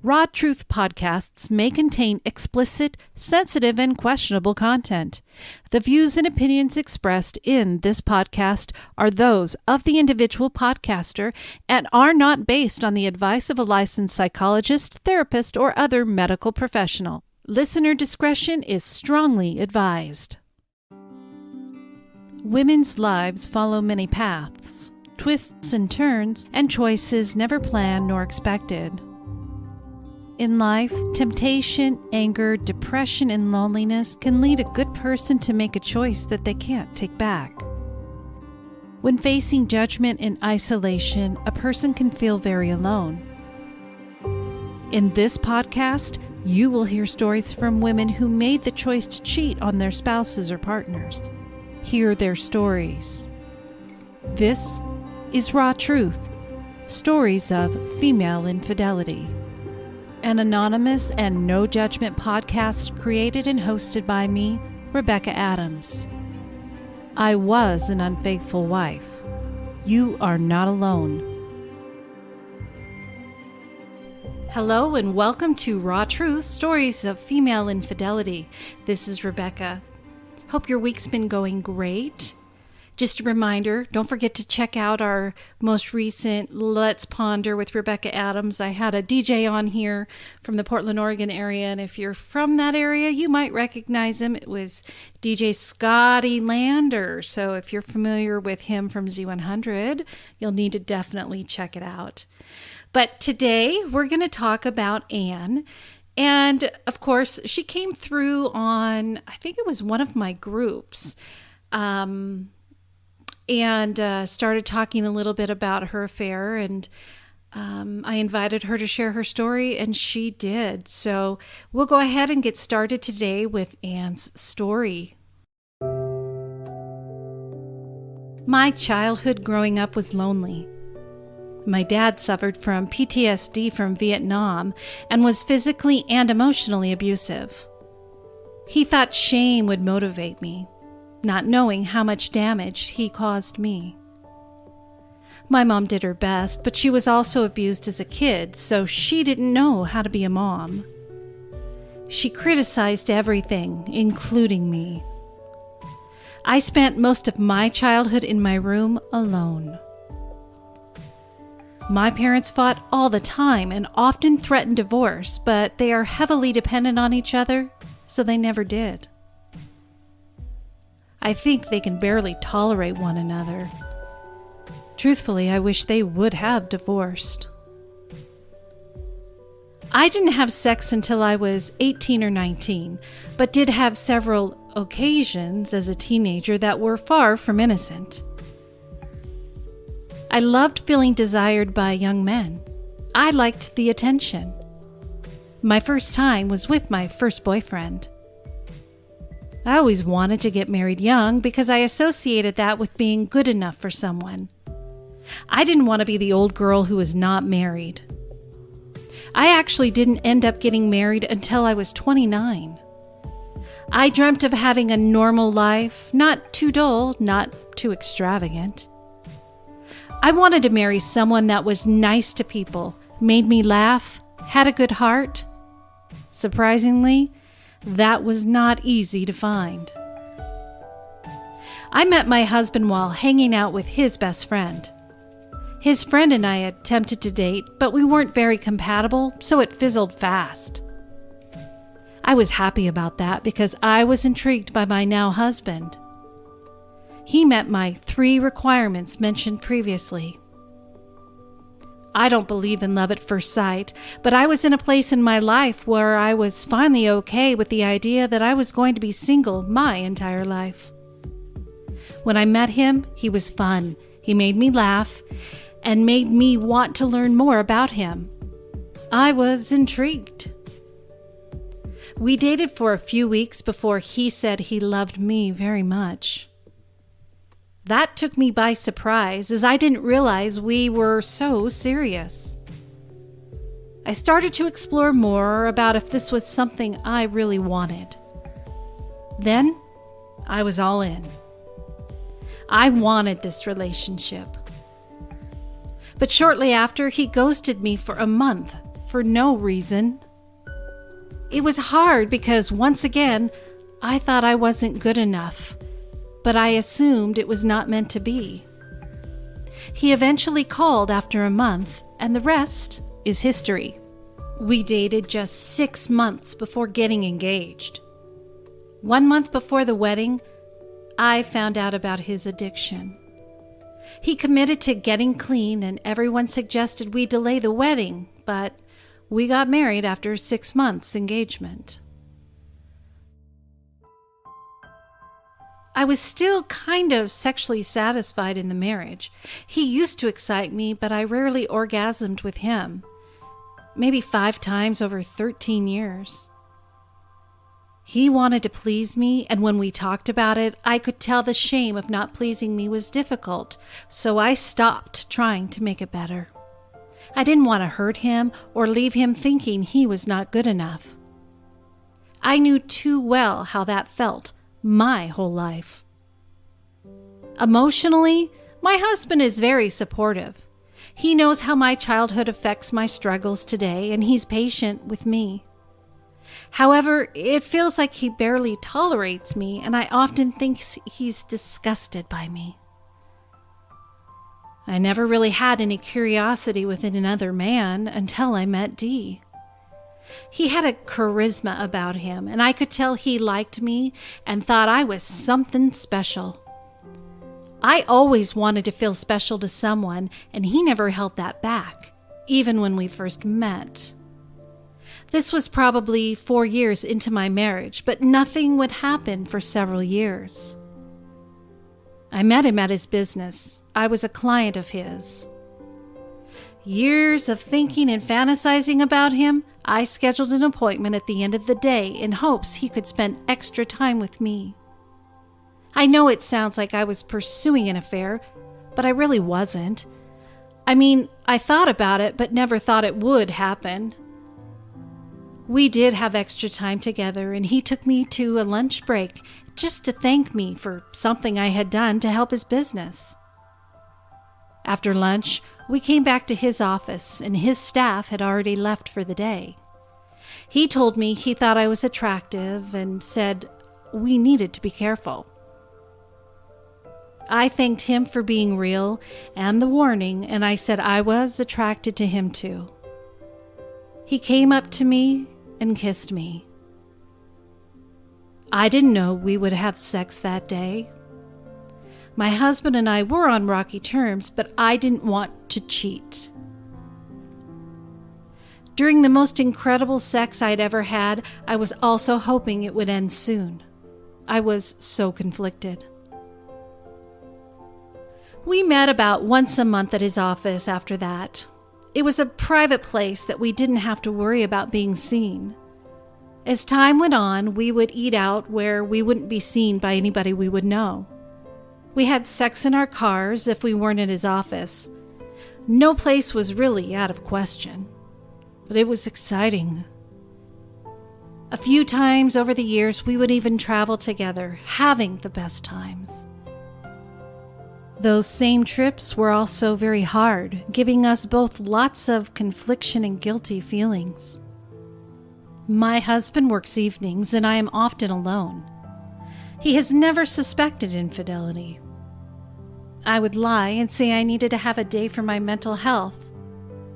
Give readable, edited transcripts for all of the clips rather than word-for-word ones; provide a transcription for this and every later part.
Raw Truth podcasts may contain explicit, sensitive, and questionable content. The views and opinions expressed in this podcast are those of the individual podcaster and are not based on the advice of a licensed psychologist, therapist, or other medical professional. Listener discretion is strongly advised. Women's lives follow many paths, twists and turns, and choices never planned nor expected. In life, temptation, anger, depression, and loneliness can lead a good person to make a choice that they can't take back. When facing judgment and isolation, a person can feel very alone. In this podcast, you will hear stories from women who made the choice to cheat on their spouses or partners. Hear their stories. This is Raw Truth, stories of female infidelity. An anonymous and no judgment podcast created and hosted by me, Rebecca Adams. I was an unfaithful wife. You are not alone. Hello and welcome to Raw Truth, stories of female infidelity. This is Rebecca. Hope your week's been going great. Just a reminder, don't forget to check out our most recent Let's Ponder with Rebecca Adams. I had a DJ on here from the Portland, Oregon area, and if you're from that area, you might recognize him. It was DJ Scotty Lander. So if you're familiar with him from Z100, you'll need to definitely check it out. But today, we're going to talk about Anne. And of course, she came through on, I think it was one of my groups. And started talking a little bit about her affair, and I invited her to share her story, and she did. So we'll go ahead and get started today with Anne's story. My childhood growing up was lonely. My dad suffered from PTSD from Vietnam and was physically and emotionally abusive. He thought shame would motivate me, not knowing how much damage he caused me. My mom did her best, but she was also abused as a kid, so she didn't know how to be a mom. She criticized everything, including me. I spent most of my childhood in my room alone. My parents fought all the time and often threatened divorce, but they are heavily dependent on each other, so they never did. I think they can barely tolerate one another. Truthfully, I wish they would have divorced. I didn't have sex until I was 18 or 19, but did have several occasions as a teenager that were far from innocent. I loved feeling desired by young men. I liked the attention. My first time was with my first boyfriend. I always wanted to get married young because I associated that with being good enough for someone. I didn't want to be the old girl who was not married. I actually didn't end up getting married until I was 29. I dreamt of having a normal life, not too dull, not too extravagant. I wanted to marry someone that was nice to people, made me laugh, had a good heart. Surprisingly, that was not easy to find. I met my husband while hanging out with his best friend. His friend and I attempted to date, but we weren't very compatible, so it fizzled fast. I was happy about that because I was intrigued by my now husband. He met my 3 requirements mentioned previously. I don't believe in love at first sight, but I was in a place in my life where I was finally okay with the idea that I was going to be single my entire life. When I met him, he was fun. He made me laugh and made me want to learn more about him. I was intrigued. We dated for a few weeks before he said he loved me very much. That took me by surprise, as I didn't realize we were so serious. I started to explore more about if this was something I really wanted. Then, I was all in. I wanted this relationship. But shortly after, he ghosted me for a month, for no reason. It was hard because, once again, I thought I wasn't good enough, but I assumed it was not meant to be. He eventually called after a month, and the rest is history. We dated just 6 months before getting engaged. 1 month before the wedding, I found out about his addiction. He committed to getting clean, and everyone suggested we delay the wedding, but we got married after 6 months' engagement. I was still kind of sexually satisfied in the marriage. He used to excite me, but I rarely orgasmed with him. Maybe 5 times over 13 years. He wanted to please me, and when we talked about it, I could tell the shame of not pleasing me was difficult, so I stopped trying to make it better. I didn't want to hurt him or leave him thinking he was not good enough. I knew too well how that felt my whole life. Emotionally, my husband is very supportive. He knows how my childhood affects my struggles today, and he's patient with me. However, it feels like he barely tolerates me, and I often think he's disgusted by me. I never really had any curiosity within another man until I met Dee. He had a charisma about him, and I could tell he liked me and thought I was something special. I always wanted to feel special to someone, and he never held that back, even when we first met. This was probably 4 years into my marriage, but nothing would happen for several years. I met him at his business. I was a client of his. Years of thinking and fantasizing about him, I scheduled an appointment at the end of the day in hopes he could spend extra time with me. I know it sounds like I was pursuing an affair, but I really wasn't. I mean, I thought about it, but never thought it would happen. We did have extra time together, and he took me to a lunch break just to thank me for something I had done to help his business. After lunch, we came back to his office, and his staff had already left for the day. He told me he thought I was attractive and said we needed to be careful. I thanked him for being real and the warning, and I said I was attracted to him too. He came up to me and kissed me. I didn't know we would have sex that day. My husband and I were on rocky terms, but I didn't want to cheat. During the most incredible sex I'd ever had, I was also hoping it would end soon. I was so conflicted. We met about once a month at his office after that. It was a private place that we didn't have to worry about being seen. As time went on, we would eat out where we wouldn't be seen by anybody we would know. We had sex in our cars if we weren't at his office. No place was really out of question, but it was exciting. A few times over the years, we would even travel together, having the best times. Those same trips were also very hard, giving us both lots of confliction and guilty feelings. My husband works evenings, and I am often alone. He has never suspected infidelity. I would lie and say I needed to have a day for my mental health,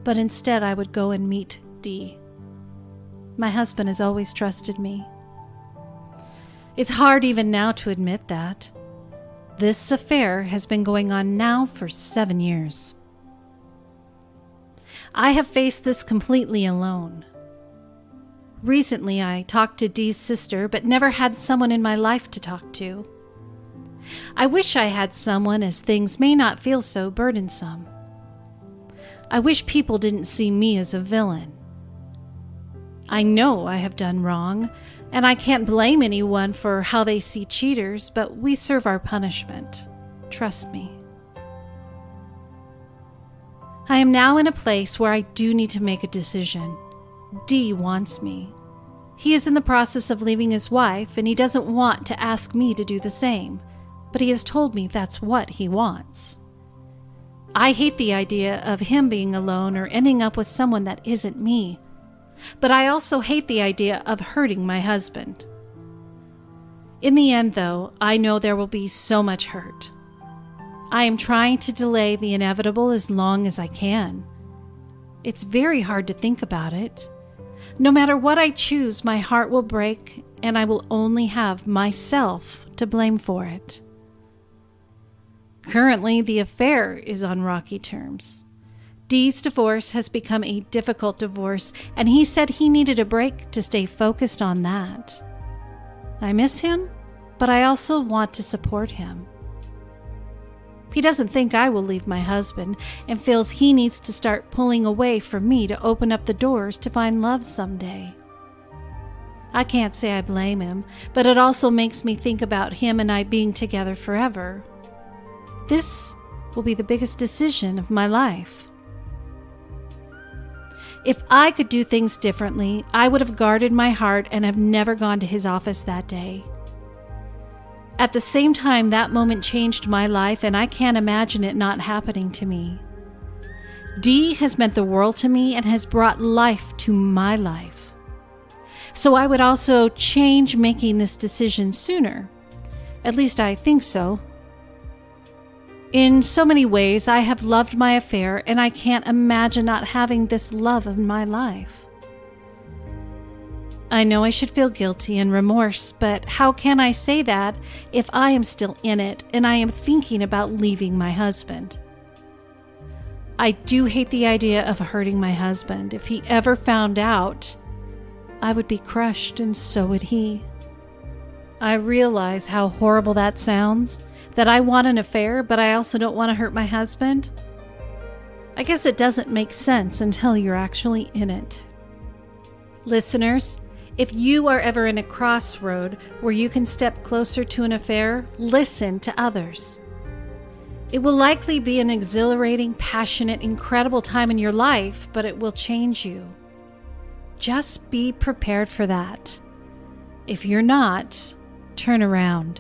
but instead I would go and meet Dee. My husband has always trusted me. It's hard even now to admit that. This affair has been going on now for 7 years. I have faced this completely alone. Recently, I talked to Dee's sister, but never had someone in my life to talk to. I wish I had someone, as things may not feel so burdensome. I wish people didn't see me as a villain. I know I have done wrong, and I can't blame anyone for how they see cheaters, but we serve our punishment. Trust me. I am now in a place where I do need to make a decision. Dee wants me. He is in the process of leaving his wife, and he doesn't want to ask me to do the same, but he has told me that's what he wants. I hate the idea of him being alone or ending up with someone that isn't me, But I also hate the idea of hurting my husband. In the end, though, I know there will be so much hurt. I am trying to delay the inevitable as long as I can. It's very hard to think about it. No matter what I choose, my heart will break, and I will only have myself to blame for it. Currently, the affair is on rocky terms. Dee's divorce has become a difficult divorce, and he said he needed a break to stay focused on that. I miss him, but I also want to support him. He doesn't think I will leave my husband and feels he needs to start pulling away from me to open up the doors to find love someday. I can't say I blame him, but it also makes me think about him and I being together forever. This will be the biggest decision of my life. If I could do things differently, I would have guarded my heart and have never gone to his office that day. At the same time, that moment changed my life, and I can't imagine it not happening to me. Dee has meant the world to me and has brought life to my life. So I would also change making this decision sooner. At least I think so. In so many ways, I have loved my affair, and I can't imagine not having this love in my life. I know I should feel guilty and remorse, but how can I say that if I am still in it and I am thinking about leaving my husband? I do hate the idea of hurting my husband. If he ever found out, I would be crushed, and so would he. I realize how horrible that sounds, that I want an affair, but I also don't want to hurt my husband. I guess it doesn't make sense until you're actually in it. Listeners, if you are ever in a crossroad where you can step closer to an affair, listen to others. It will likely be an exhilarating, passionate, incredible time in your life, but it will change you. Just be prepared for that. If you're not, turn around.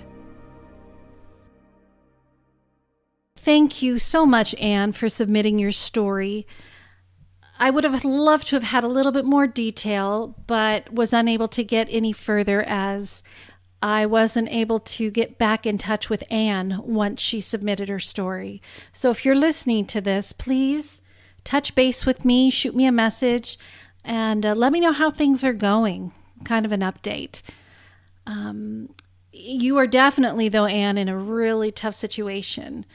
Thank you so much, Anne, for submitting your story. I would have loved to have had a little bit more detail, but was unable to get any further as I wasn't able to get back in touch with Anne once she submitted her story. So if you're listening to this, please touch base with me, shoot me a message, and let me know how things are going. Kind of an update. You are definitely, though, Anne, in a really tough situation.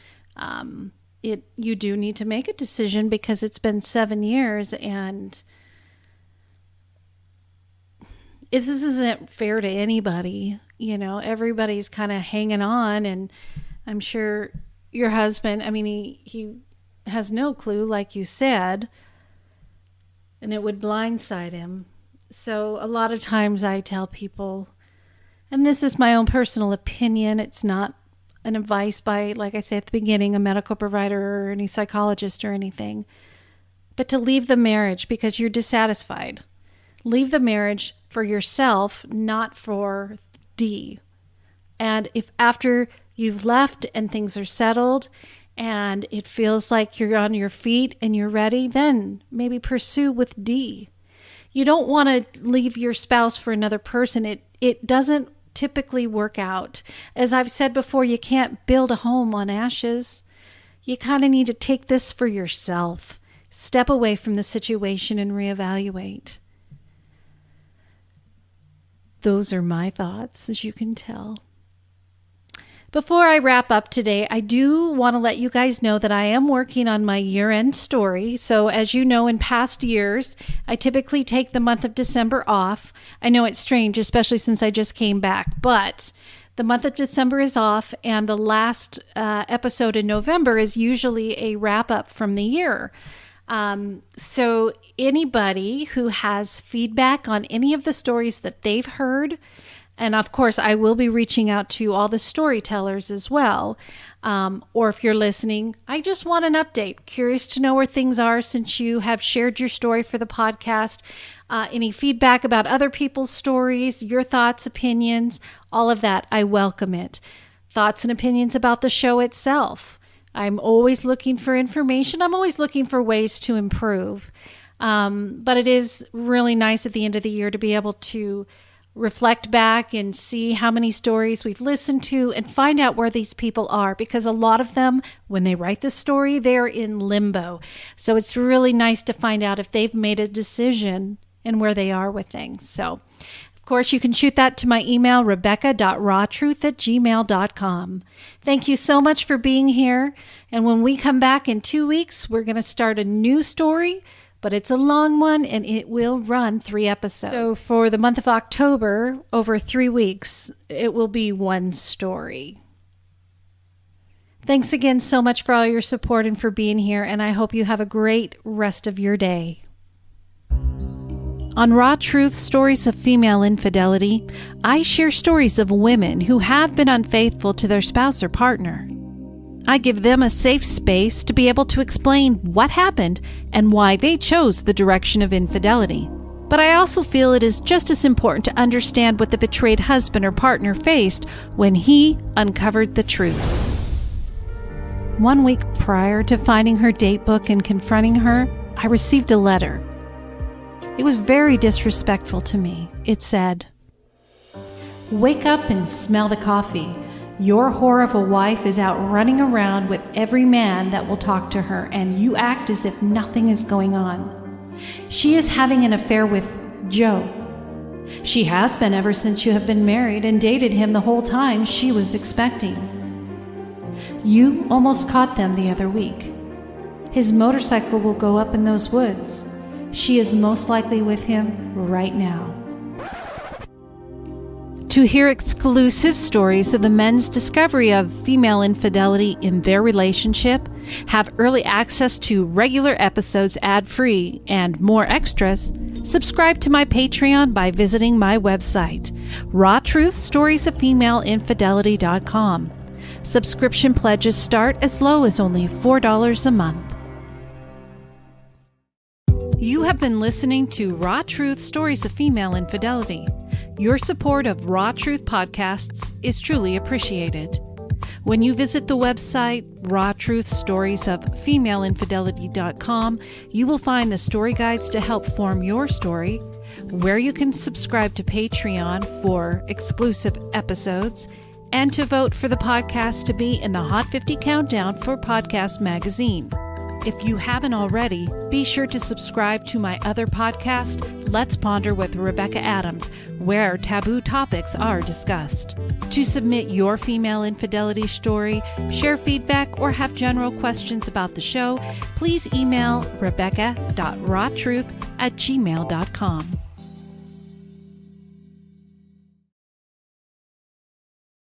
You do need to make a decision because it's been 7 years and this isn't fair to anybody. You know, everybody's kind of hanging on, and I'm sure your husband, he has no clue, like you said, and it would blindside him. So a lot of times I tell people, and this is my own personal opinion, it's not an advice by, like I said at the beginning, a medical provider or any psychologist or anything, but to leave the marriage because you're dissatisfied. Leave the marriage for yourself, not for Dee. And if after you've left and things are settled and it feels like you're on your feet and you're ready, then maybe pursue with Dee. You don't want to leave your spouse for another person. It doesn't typically work out. As I've said before, you can't build a home on ashes. You kind of need to take this for yourself. Step away from the situation and reevaluate. Those are my thoughts, as you can tell. Before I wrap up today, I do want to let you guys know that I am working on my year-end story. So as you know, in past years, I typically take the month of December off. I know it's strange, especially since I just came back, but the month of December is off, and the last episode in November is usually a wrap-up from the year. So anybody who has feedback on any of the stories that they've heard, and of course, I will be reaching out to all the storytellers as well. Or if you're listening, I just want an update. Curious to know where things are since you have shared your story for the podcast. Any feedback about other people's stories, your thoughts, opinions, all of that, I welcome it. Thoughts and opinions about the show itself. I'm always looking for information. I'm always looking for ways to improve. But it is really nice at the end of the year to be able to reflect back and see how many stories we've listened to and find out where these people are, because a lot of them, when they write the story, they're in limbo. So it's really nice to find out if they've made a decision and where they are with things. So, of course, you can shoot that to my email, rebecca.rawtruth@gmail.com. Thank you so much for being here. And when we come back in 2 weeks, we're going to start a new story, but it's a long one and it will run 3 episodes. So for the month of October, over 3 weeks, it will be one story. Thanks again so much for all your support and for being here, and I hope you have a great rest of your day. On Raw Truth, Stories of Female Infidelity, I share stories of women who have been unfaithful to their spouse or partner. I give them a safe space to be able to explain what happened and why they chose the direction of infidelity. But I also feel it is just as important to understand what the betrayed husband or partner faced when he uncovered the truth. 1 week prior to finding her date book and confronting her, I received a letter. It was very disrespectful to me. It said, "Wake up and smell the coffee. Your whore of a wife is out running around with every man that will talk to her, and you act as if nothing is going on. She is having an affair with Joe. She has been ever since you have been married and dated him the whole time she was expecting. You almost caught them the other week. His motorcycle will go up in those woods. She is most likely with him right now." To hear exclusive stories of the men's discovery of female infidelity in their relationship, have early access to regular episodes ad-free, and more extras, subscribe to my Patreon by visiting my website, rawtruthstoriesoffemaleinfidelity.com. Subscription pledges start as low as only $4 a month. You have been listening to Raw Truth, Stories of Female Infidelity. Your support of Raw Truth podcasts is truly appreciated. When you visit the website, rawtruthstoriesoffemaleinfidelity.com, you will find the story guides to help form your story, where you can subscribe to Patreon for exclusive episodes, and to vote for the podcast to be in the Hot 50 Countdown for Podcast Magazine. If you haven't already, be sure to subscribe to my other podcast, Let's Ponder with Rebecca Adams, where taboo topics are discussed. To submit your female infidelity story, share feedback, or have general questions about the show, please email rebecca.rawtruth@gmail.com.